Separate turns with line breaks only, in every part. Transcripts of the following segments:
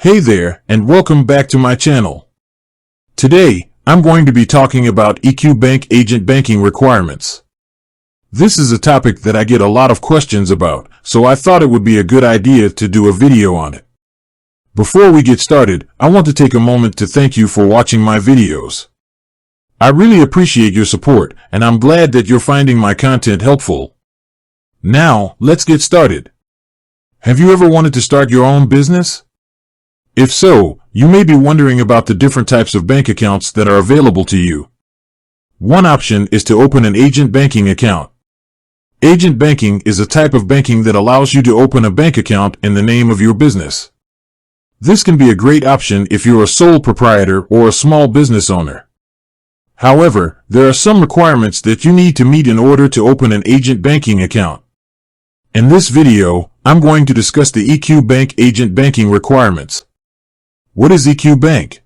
Hey there, and welcome back to my channel. Today, I'm going to be talking about EQ Bank agent banking requirements. This is a topic that I get a lot of questions about, so I thought it would be a good idea to do a video on it. Before we get started, I want to take a moment to thank you for watching my videos. I really appreciate your support, and I'm glad that you're finding my content helpful. Now, let's get started. Have you ever wanted to start your own business? If so, you may be wondering about the different types of bank accounts that are available to you. One option is to open an agent banking account. Agent banking is a type of banking that allows you to open a bank account in the name of your business. This can be a great option if you're a sole proprietor or a small business owner. However, there are some requirements that you need to meet in order to open an agent banking account. In this video, I'm going to discuss the EQ Bank agent banking requirements. What is EQ Bank?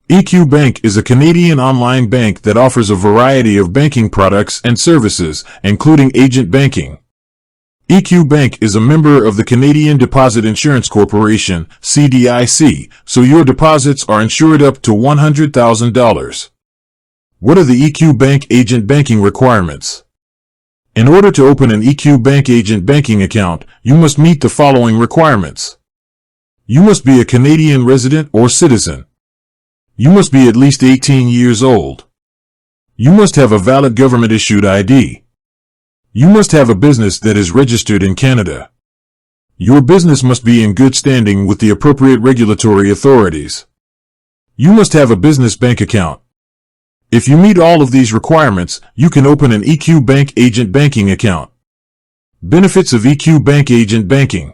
EQ Bank is a Canadian online bank that offers a variety of banking products and services, including agent banking. EQ Bank is a member of the Canadian Deposit Insurance Corporation, CDIC, so your deposits are insured up to $100,000. What are the EQ Bank agent banking requirements? In order to open an EQ Bank agent banking account, you must meet the following requirements. You must be a Canadian resident or citizen. You must be at least 18 years old. You must have a valid government-issued ID. You must have a business that is registered in Canada. Your business must be in good standing with the appropriate regulatory authorities. You must have a business bank account. If you meet all of these requirements, you can open an EQ Bank agent banking account. Benefits of EQ Bank agent banking.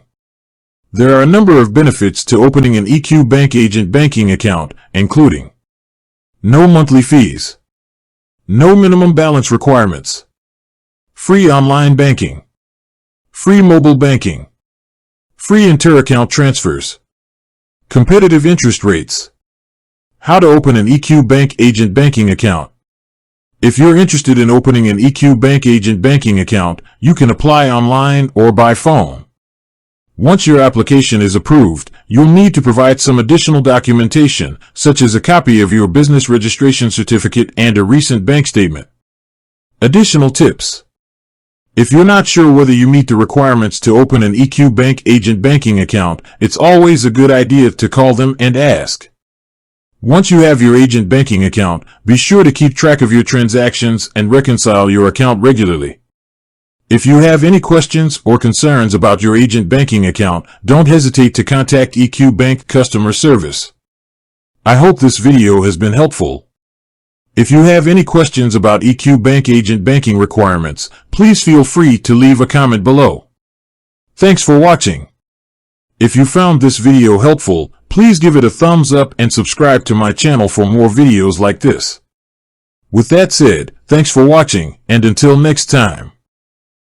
There are a number of benefits to opening an EQ Bank agent banking account, including no monthly fees, no minimum balance requirements, free online banking, free mobile banking, free inter-account transfers, competitive interest rates. How to open an EQ Bank agent banking account. If you're interested in opening an EQ Bank agent banking account, you can apply online or by phone. Once your application is approved, you'll need to provide some additional documentation, such as a copy of your business registration certificate and a recent bank statement. Additional tips. If you're not sure whether you meet the requirements to open an EQ Bank agent banking account, it's always a good idea to call them and ask. Once you have your agent banking account, be sure to keep track of your transactions and reconcile your account regularly. If you have any questions or concerns about your agent banking account, don't hesitate to contact EQ Bank customer service. I hope this video has been helpful. If you have any questions about EQ Bank agent banking requirements, please feel free to leave a comment below. Thanks for watching. If you found this video helpful, please give it a thumbs up and subscribe to my channel for more videos like this. With that said, thanks for watching, and until next time.